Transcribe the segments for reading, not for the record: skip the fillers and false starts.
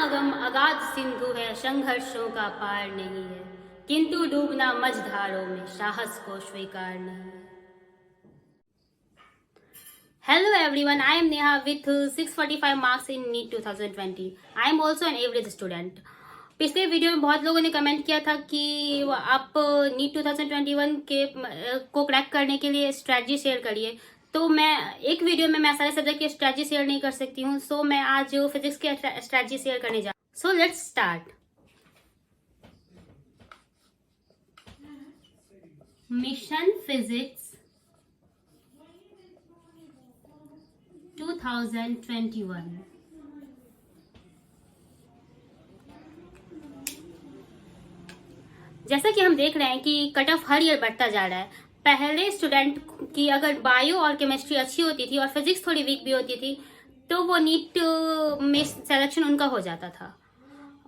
अगम अगाध सिंधु है, संघर्षों का पार नहीं है, किंतु डूबना मझधारों में साहस को स्वीकार नहीं है। Hello everyone, I am Neha with 645 marks in NEET 2020. I am also an average student. पिछले वीडियो में बहुत लोगों ने कमेंट किया था कि आप नीट 2021 के को क्रैक करने के लिए स्ट्रैटेजी शेयर करिए। तो मैं एक वीडियो में मैं सारे सब्जेक्ट की स्ट्रैटेजी शेयर नहीं कर सकती हूँ, सो मैं आज फिजिक्स की स्ट्रैटेजी शेयर करने जा। So let's start. Mission physics 2021। जैसा कि हम देख रहे हैं कि कट ऑफ हर ईयर बढ़ता जा रहा है। पहले स्टूडेंट की अगर बायो और केमिस्ट्री अच्छी होती थी और फिजिक्स थोड़ी वीक भी होती थी तो वो नीट में सिलेक्शन उनका हो जाता था,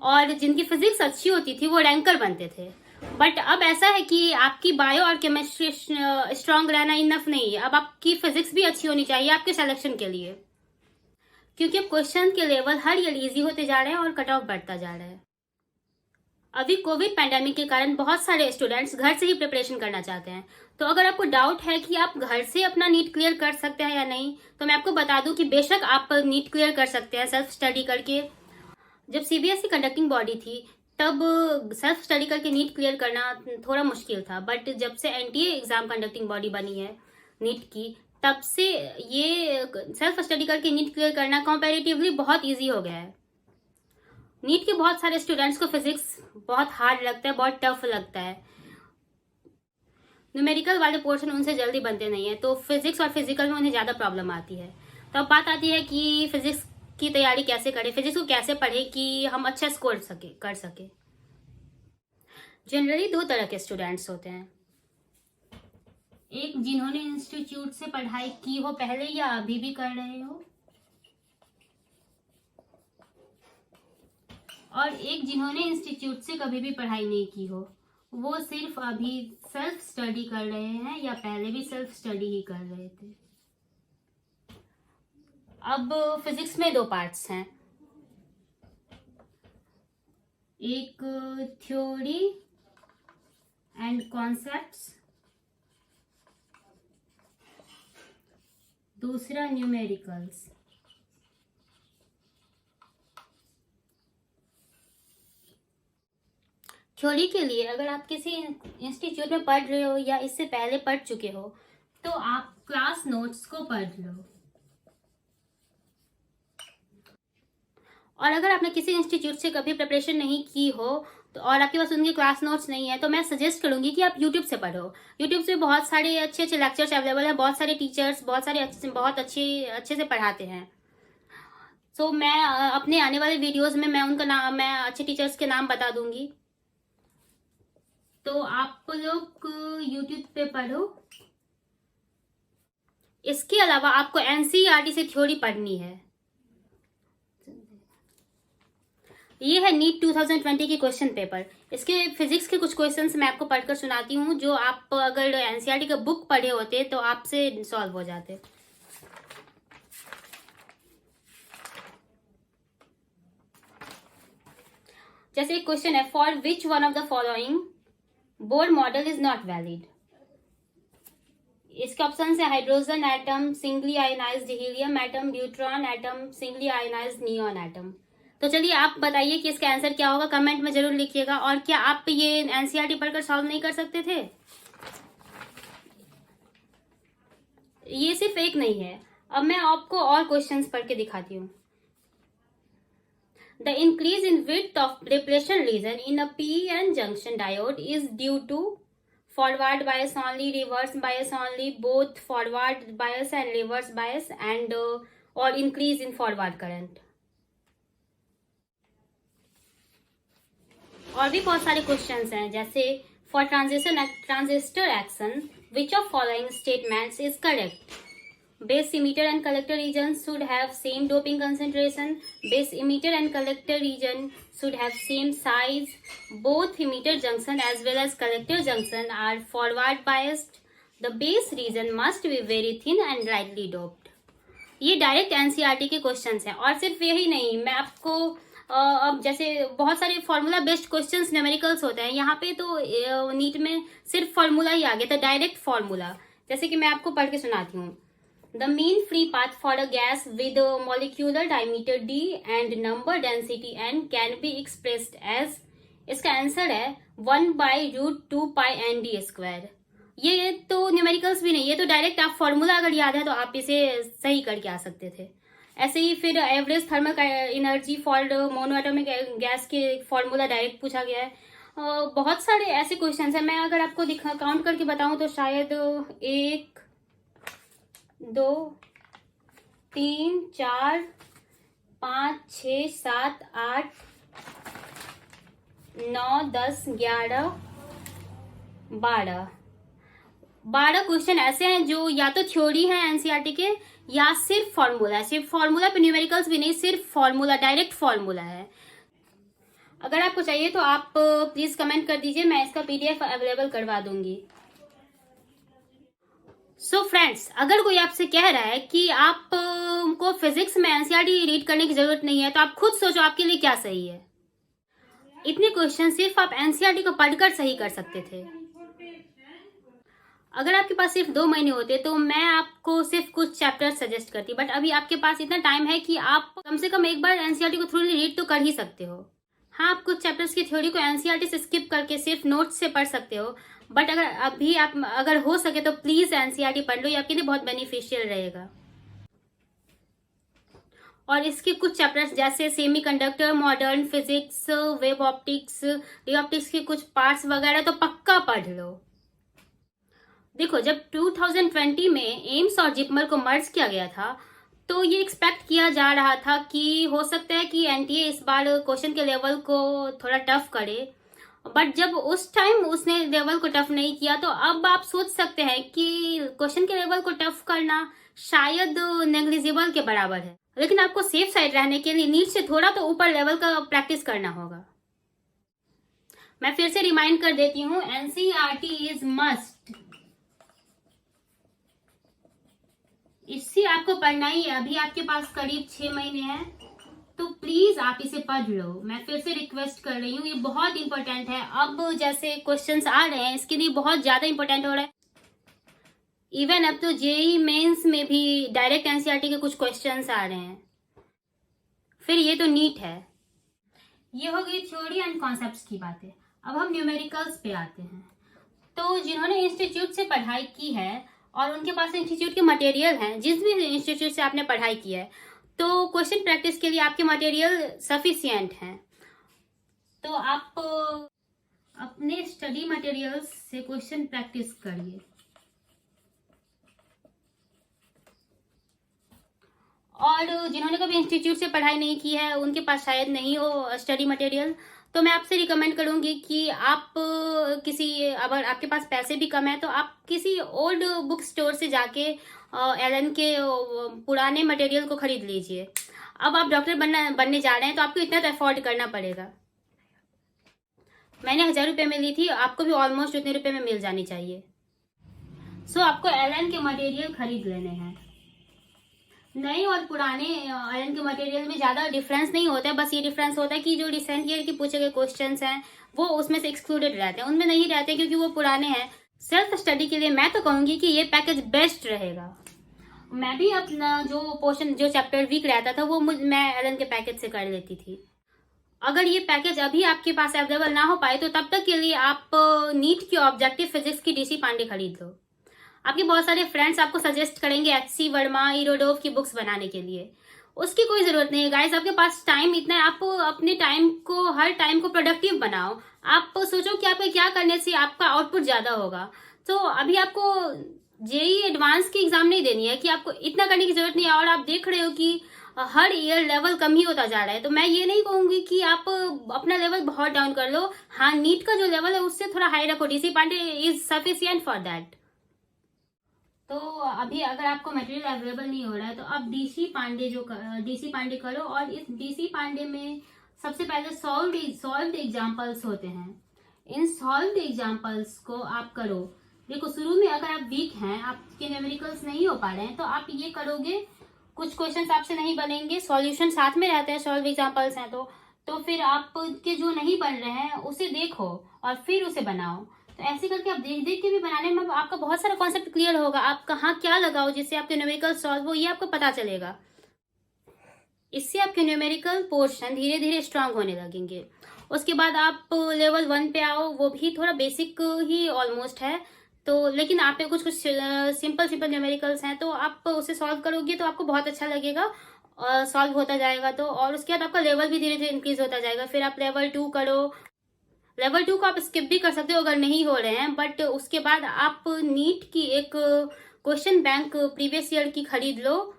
और जिनकी फिजिक्स अच्छी होती थी वो रैंकर बनते थे। बट अब ऐसा है कि आपकी बायो और केमिस्ट्री स्ट्रांग रहना इनफ नहीं है, अब आपकी फिजिक्स भी अच्छी होनी चाहिए आपके सिलेक्शन के लिए, क्योंकि अब क्वेश्चन के लेवल हर ईयर इजी होते जा रहे हैं और कट ऑफ बढ़ता जा रहा है। अभी कोविड पैंडेमिक के कारण बहुत सारे स्टूडेंट्स घर से ही प्रिपरेशन करना चाहते हैं। तो अगर आपको डाउट है कि आप घर से अपना नीट क्लियर कर सकते हैं या नहीं, तो मैं आपको बता दूं कि बेशक आप नीट क्लियर कर सकते हैं सेल्फ स्टडी करके। जब सीबीएसई कंडक्टिंग बॉडी थी तब सेल्फ स्टडी करके नीट क्लियर करना थोड़ा मुश्किल था, बट जब से एनटीए एग्जाम कंडक्टिंग बॉडी बनी है नीट की, तब से ये सेल्फ स्टडी करके नीट क्लियर करना कंपैरेटिवली बहुत इजी हो गया है। नीट के बहुत सारे स्टूडेंट्स को फिजिक्स बहुत हार्ड लगता है, बहुत टफ लगता है। न्यूमेरिकल वाले पोर्शन उनसे जल्दी बनते नहीं है, तो फिजिक्स और फिजिकल में उन्हें ज्यादा प्रॉब्लम आती है। तो अब बात आती है कि फिजिक्स की तैयारी कैसे करें, फिजिक्स को कैसे पढ़े कि हम अच्छा स्कोर कर सके। जनरली दो तरह के स्टूडेंट्स होते हैं, एक जिन्होंने इंस्टीट्यूट से पढ़ाई की हो पहले या अभी भी कर रहे हो, और एक जिन्होंने इंस्टीट्यूट से कभी भी पढ़ाई नहीं की हो, वो सिर्फ अभी सेल्फ स्टडी कर रहे हैं या पहले भी सेल्फ स्टडी ही कर रहे थे। अब फिजिक्स में दो पार्ट्स हैं, एक थ्योरी एंड कॉन्सेप्ट्स, दूसरा न्यूमेरिकल्स। थ्योरी के लिए अगर आप किसी इंस्टीट्यूट में पढ़ रहे हो या इससे पहले पढ़ चुके हो तो आप क्लास नोट्स को पढ़ लो, और अगर आपने किसी इंस्टीट्यूट से कभी प्रिपरेशन नहीं की हो तो और आपके पास उनके क्लास नोट्स नहीं है, तो मैं सजेस्ट करूंगी कि आप यूट्यूब से पढ़ो। यूट्यूब से बहुत सारे अच्छे अच्छे लेक्चर्स अवेलेबल हैं, बहुत सारे टीचर्स बहुत अच्छे से पढ़ाते हैं। सो मैं अपने आने वाले वीडियोज में मैं अच्छे टीचर्स के नाम बता दूंगी, तो आप लोग यूट्यूब पे पढ़ो। इसके अलावा आपको एनसीईआरटी से थ्योरी पढ़नी है। ये है नीट 2020 की क्वेश्चन पेपर। इसके फिजिक्स के कुछ क्वेश्चंस मैं आपको पढ़कर सुनाती हूँ, जो आप अगर एनसीईआरटी का बुक पढ़े होते तो आपसे सॉल्व हो जाते। जैसे एक क्वेश्चन है, for which one of the following Bohr model is not valid. इसके ऑप्शन है hydrogen atom, singly ionised helium atom, neutron atom, singly ionised neon atom. तो चलिए आप बताइए कि इसका आंसर क्या होगा, कमेंट में जरूर लिखिएगा। और क्या आप ये एनसीईआरटी पढ़कर सॉल्व नहीं कर सकते थे? ये सिर्फ एक नहीं है, अब मैं आपको और क्वेश्चंस पढ़ के दिखाती हूँ। The increase in width of depletion region in a p-n junction diode is due to forward bias only, reverse bias only, both forward bias and reverse bias, and or increase in forward current। और भी बहुत सारे questions हैं, जैसे for transistor action which of following statements is correct. Base emitter and collector regions should have same doping concentration. Base emitter and collector region should have same size. Both emitter junction as well as collector junction are forward biased. The base region must be very thin and lightly doped. ये direct NCERT के questions हैं, और सिर्फ यही नहीं, मैं आपको अब जैसे बहुत सारे फॉर्मूला बेस्ड क्वेश्चंस न्यूमेरिकल्स होते हैं, यहाँ पे तो नीट में सिर्फ फॉर्मूला ही आ गया था, डायरेक्ट फॉर्मूला। जैसे कि मैं आपको पढ़ के सुनाती हूँ। The mean free path for a gas with molecular diameter d and number density n can be expressed as, इसका आंसर है 1/√2π/ND²। ये तो न्यूमेरिकल्स भी नहीं, ये तो डायरेक्ट आप फॉर्मूला अगर याद है तो आप इसे सही करके आ सकते थे। ऐसे ही फिर average thermal energy for mono atomic gas के फॉर्मूला डायरेक्ट पूछा गया है। बहुत सारे ऐसे क्वेश्चंस हैं, मैं अगर आपको काउंट करके बताऊं तो शायद 1 2 3 4 5 6 7 8 9 10 11 12 क्वेश्चन ऐसे हैं जो या तो थ्योरी है एनसीईआरटी के या सिर्फ फॉर्मूला है। सिर्फ फॉर्मूला पे न्यूमेरिकल्स भी नहीं, सिर्फ फॉर्मूला, डायरेक्ट फॉर्मूला है। अगर आपको चाहिए तो आप प्लीज कमेंट कर दीजिए, मैं इसका पीडीएफ अवेलेबल करवा दूंगी। सो फ्रेंड्स, अगर कोई आपसे कह रहा है कि आप को फिजिक्स में एनसीईआरटी रीड करने की जरूरत नहीं है, तो आप खुद सोचो आपके लिए क्या सही है। इतने क्वेश्चन सिर्फ आप एनसीईआरटी को पढ़कर सही कर सकते थे। अगर आपके पास सिर्फ 2 महीने होते तो मैं आपको सिर्फ कुछ चैप्टर सजेस्ट करती, बट अभी आपके पास इतना टाइम है कि आप कम से कम एक बार एनसीईआरटी को थ्रूली रीड तो कर ही सकते हो। हाँ, आप कुछ चैप्टर्स की थ्योरी को एनसीईआरटी से स्किप करके सिर्फ नोट्स से पढ़ सकते हो, बट अगर हो सके तो प्लीज एनसीईआरटी पढ़ लो, ये आपके लिए बहुत बेनिफिशियल रहेगा। और इसके कुछ चैप्टर्स जैसे semiconductor, modern physics, web optics, ray optics के कुछ पार्ट्स वगैरह तो पक्का पढ़ लो। देखो, जब 2020 में एम्स और जिपमर को मर्ज किया गया था तो ये एक्सपेक्ट किया जा रहा था कि हो सकता है कि एनटीए इस बार क्वेश्चन के लेवल को थोड़ा टफ करे, बट जब उस टाइम उसने लेवल को टफ नहीं किया तो अब आप सोच सकते हैं कि क्वेश्चन के लेवल को टफ करना शायद नेग्लिजिबल के बराबर है। लेकिन आपको सेफ साइड रहने के लिए नीट से थोड़ा तो ऊपर लेवल का प्रैक्टिस करना होगा। मैं फिर से रिमाइंड कर देती हूँ, एनसीईआरटी इज मस्ट, इससे आपको पढ़ना ही है। अभी आपके पास करीब 6 महीने हैं, तो प्लीज आप इसे पढ़ लो। मैं फिर से रिक्वेस्ट कर रही हूँ, ये बहुत इंपॉर्टेंट है। अब जैसे क्वेश्चंस आ रहे हैं इसके लिए बहुत ज्यादा इंपॉर्टेंट हो रहा है। इवन अब तो जेईई मेंस में भी डायरेक्ट एनसीईआरटी के कुछ क्वेश्चंस आ रहे हैं। फिर ये तो नीट है। ये हो गई थ्योरी एंड कॉन्सेप्ट्स की बातें। अब हम न्यूमेरिकल्स पे आते हैं। तो जिन्होंने इंस्टीट्यूट से पढ़ाई की है और उनके पास इंस्टीट्यूट के मटेरियल हैं, जिस भी इंस्टीट्यूट से आपने पढ़ाई की है, तो क्वेश्चन प्रैक्टिस के लिए आपके मटेरियल सफिशिएंट हैं। तो आप अपने स्टडी मटेरियल्स से क्वेश्चन प्रैक्टिस करिए। और जिन्होंने कभी इंस्टीट्यूट से पढ़ाई नहीं की है, उनके पास शायद नहीं हो स्टडी मटेरियल, तो मैं आपसे रिकमेंड करूंगी कि आप अगर आपके पास पैसे भी कम है तो आप किसी ओल्ड बुक स्टोर से जाके एलन के पुराने मटेरियल को खरीद लीजिए। अब आप डॉक्टर बनने जा रहे हैं तो आपको इतना तो अफोर्ड करना पड़ेगा। मैंने 1000 रुपये में ली थी, आपको भी ऑलमोस्ट उतने रुपये में मिल जानी चाहिए। सो आपको एलन के मटेरियल खरीद लेने हैं। नए और पुराने एलन के मटेरियल में ज्यादा डिफरेंस नहीं होता है, बस ये डिफरेंस होता है कि जो रिसेंट ईयर के पूछे गए क्वेश्चंस हैं वो उसमें से एक्सक्लूडेड रहते हैं, उनमें नहीं रहते क्योंकि वो पुराने हैं। सेल्फ स्टडी के लिए मैं तो कहूंगी कि ये पैकेज बेस्ट रहेगा। मैं भी अपना जो चैप्टर वीक रहता था वो मैं एलन के पैकेज से कर लेती थी। अगर ये पैकेज अभी आपके पास अवेलेबल ना हो पाए तो तब तक के लिए आप नीट की ऑब्जेक्टिव फिजिक्स की डीसी पांडे खरीद लो। आपके बहुत सारे फ्रेंड्स आपको सजेस्ट करेंगे एचसी वर्मा, इरोडोव की बुक्स बनाने के लिए। उसकी कोई जरूरत नहीं है गाइस, आपके पास टाइम इतना है। आप अपने हर टाइम को प्रोडक्टिव बनाओ। आप सोचो कि आपको क्या करने से आपका आउटपुट ज्यादा होगा। तो अभी आपको जेईई एडवांस की एग्जाम नहीं देनी है कि आपको इतना करने की जरूरत नहीं है, और आप देख रहे हो कि हर ईयर लेवल कम ही होता जा रहा है। तो मैं ये नहीं कहूंगी कि आप अपना लेवल बहुत डाउन कर लो। हाँ, नीट का जो लेवल है उससे थोड़ा हाई रखो। DC Pandey is sufficient for that. तो अभी अगर आपको मटेरियल अवेलेबल नहीं हो रहा है तो आप डीसी पांडे करो। और इस डीसी पांडे में सबसे पहले सॉल्व्ड एग्जांपल्स होते हैं। इन सॉल्व्ड एग्जांपल्स को आप करो। देखो, शुरू में अगर आप वीक हैं, आपके न्यूमेरिकल्स नहीं हो पा रहे हैं, तो आप ये करोगे, कुछ क्वेश्चंस आपसे नहीं बनेंगे, सॉल्यूशन साथ में रहते हैं, सॉल्व एग्जांपल्स हैं तो फिर आपके जो नहीं बन रहे हैं उसे देखो और फिर उसे बनाओ। तो ऐसे करके आप देख देख के भी बनाने में आपका बहुत सारा कॉन्सेप्ट क्लियर होगा। आप कहाँ क्या लगाओ जिससे आपके न्यूमेरिकल सॉल्व हो, ये आपको पता चलेगा। इससे आपके न्यूमेरिकल पोर्शन धीरे धीरे स्ट्रांग होने लगेंगे। उसके बाद आप लेवल 1 पे आओ, वो भी थोड़ा बेसिक ही ऑलमोस्ट है, तो लेकिन आप पे कुछ कुछ सिंपल सिंपल न्यूमेरिकल्स हैं, तो आप उसे सॉल्व करोगे तो आपको बहुत अच्छा लगेगा सॉल्व होता जाएगा। तो और उसके बाद आपका लेवल भी धीरे धीरे इंक्रीज होता जाएगा। फिर आप लेवल 2 करो। लेवल 2 को आप स्किप भी कर सकते हो अगर नहीं हो रहे हैं, बट उसके बाद आप नीट की एक क्वेश्चन बैंक प्रीवियस ईयर की खरीद लो,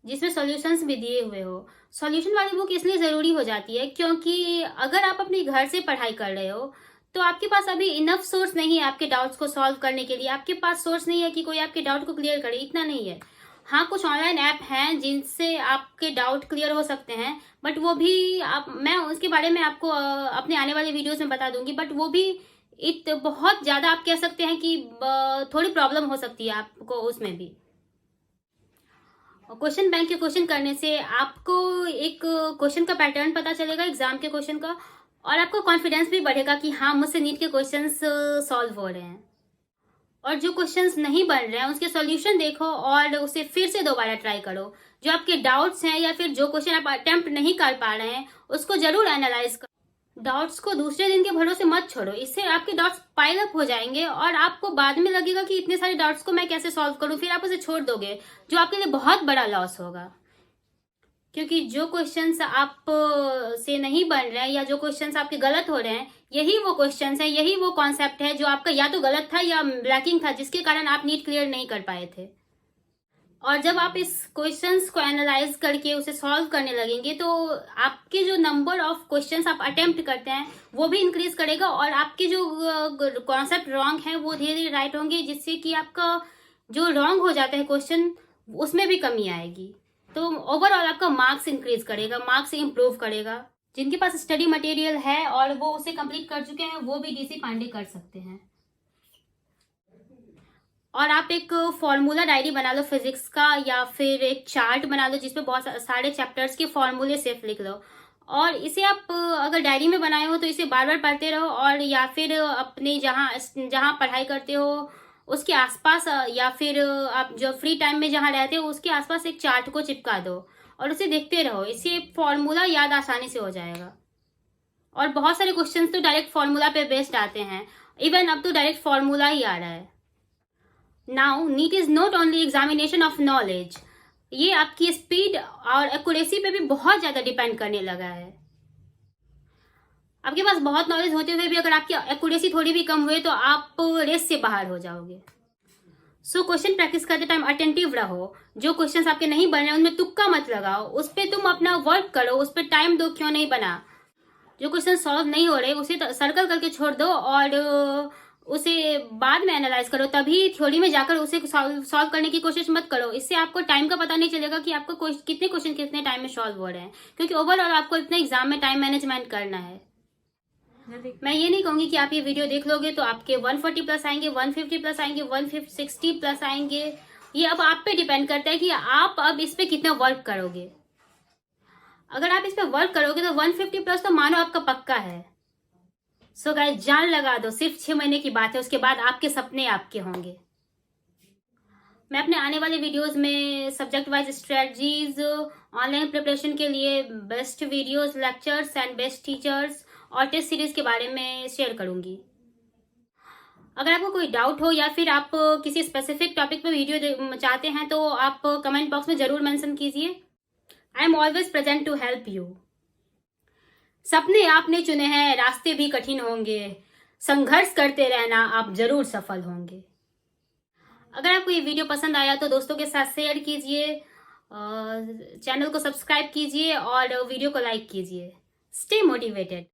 जिसमें सॉल्यूशंस भी दिए हुए हो। सॉल्यूशन वाली बुक इसलिए ज़रूरी हो जाती है क्योंकि अगर आप अपने घर से पढ़ाई कर रहे हो तो आपके पास अभी इनफ सोर्स नहीं है आपके डाउट्स को सॉल्व करने के लिए। आपके पास सोर्स नहीं है कि कोई आपके डाउट को क्लियर करे, इतना नहीं है। हाँ, कुछ ऑनलाइन ऐप हैं जिनसे आपके डाउट क्लियर हो सकते हैं, बट वो भी मैं उसके बारे में आपको अपने आने वाले वीडियोस में बता दूंगी। बट वो भी बहुत ज़्यादा आप कह सकते हैं कि थोड़ी प्रॉब्लम हो सकती है आपको उसमें भी। क्वेश्चन बैंक के क्वेश्चन करने से आपको एक क्वेश्चन का पैटर्न पता चलेगा एग्जाम के क्वेश्चन का, और आपको कॉन्फिडेंस भी बढ़ेगा कि हाँ, मुझसे नीट के क्वेश्चंस सॉल्व हो रहे हैं। और जो क्वेश्चंस नहीं बन रहे हैं उसके सॉल्यूशन देखो और उसे फिर से दोबारा ट्राई करो। जो आपके डाउट्स हैं या फिर जो क्वेश्चन आप अटेम्प्ट नहीं कर पा रहे हैं उसको जरूर एनालाइज करो। डाउट्स को दूसरे दिन के भरोसे मत छोड़ो, इससे आपके डाउट्स पाइल अप हो जाएंगे और आपको बाद में लगेगा कि इतने सारे डाउट्स को मैं कैसे सॉल्व करूं, फिर आप उसे छोड़ दोगे, जो आपके लिए बहुत बड़ा लॉस होगा। क्योंकि जो क्वेश्चंस आप से नहीं बन रहे हैं या जो क्वेश्चंस आपके गलत हो रहे हैं, यही वो क्वेश्चंस हैं, यही वो कॉन्सेप्ट है जो आपका या तो गलत था या लैकिंग था, जिसके कारण आप नीट क्लियर नहीं कर पाए थे। और जब आप इस क्वेश्चंस को एनालाइज करके उसे सॉल्व करने लगेंगे तो आपके जो नंबर ऑफ क्वेश्चंस आप अटेम्प्ट करते हैं वो भी इंक्रीज करेगा, और आपके जो कॉन्सेप्ट रॉन्ग है वो धीरे धीरे राइट होंगे, जिससे कि आपका जो रॉन्ग हो जाता है क्वेश्चन उसमें भी कमी आएगी। तो ओवरऑल आपका मार्क्स इंक्रीज करेगा, मार्क्स इंप्रूव करेगा। जिनके पास स्टडी मटेरियल है और वो उसे कंप्लीट कर चुके हैं वो भी डीसी पांडे कर सकते हैं। और आप एक फॉर्मूला डायरी बना लो फिजिक्स का, या फिर एक चार्ट बना लो जिसपे बहुत सारे चैप्टर्स के फॉर्मूले सिर्फ लिख लो, और इसे आप अगर डायरी में बनाए हो तो इसे बार बार पढ़ते रहो, और या फिर अपने जहाँ पढ़ाई करते हो उसके आसपास या फिर आप जो फ्री टाइम में जहाँ रहते हो उसके आसपास एक चार्ट को चिपका दो और उसे देखते रहो। इससे फॉर्मूला याद आसानी से हो जाएगा। और बहुत सारे क्वेश्चंस तो डायरेक्ट फॉर्मूला पे बेस्ड आते हैं, इवन अब तो डायरेक्ट फॉर्मूला ही आ रहा है। Now NEET is not only examination of knowledge, ये आपकी स्पीड और एक्यूरेसी पे भी बहुत ज्यादा डिपेंड करने लगा है। आपके पास बहुत नॉलेज होते हुए भी अगर आपकी एक्यूरेसी थोड़ी भी कम हुई तो आप रेस से बाहर हो जाओगे। सो क्वेश्चन प्रैक्टिस करते टाइम अटेंटिव रहो। जो क्वेश्चंस आपके नहीं बन रहे उनमें तुक्का मत लगाओ, उस पर तुम अपना वर्क करो, उस पर टाइम दो, क्यों नहीं बना। जो क्वेश्चन सॉल्व नहीं हो रहे उसे सर्कल करके छोड़ दो और उसे बाद में एनालाइज करो, तभी थ्योरी में जाकर उसे सॉल्व करने की कोशिश मत करो। इससे आपको टाइम का पता नहीं चलेगा कि आपको कितने क्वेश्चन कितने टाइम में सॉल्व हो रहे हैं, क्योंकि ओवरऑल आपको इतना एग्जाम में टाइम मैनेजमेंट करना है। मैं ये नहीं कहूंगी कि आप ये वीडियो देख लोगे तो आपके 140 प्लस आएंगे, 150 प्लस आएंगे, 160 प्लस आएंगे। ये अब आप पे डिपेंड करता है कि आप अब इस पे कितना वर्क करोगे। अगर आप इस पे वर्क करोगे तो 150 प्लस तो मानो आपका पक्का है। सो गाइस, जान लगा दो, सिर्फ 6 महीने की बात है, उसके बाद आपके सपने आपके होंगे। मैं अपने आने वाले वीडियोस में subject wise strategies, online preparation के लिए best videos, lectures and best teachers और टेस्ट सीरीज के बारे में शेयर करूंगी। अगर आपको कोई डाउट हो या फिर आप किसी स्पेसिफिक टॉपिक पे वीडियो चाहते हैं तो आप कमेंट बॉक्स में जरूर मेंशन कीजिए। I am always present to help you. सपने आपने चुने हैं, रास्ते भी कठिन होंगे, संघर्ष करते रहना, आप जरूर सफल होंगे। अगर आपको ये वीडियो पसंद आया तो दोस्तों के साथ शेयर कीजिए, चैनल को सब्सक्राइब कीजिए और वीडियो को लाइक कीजिए। Stay motivated.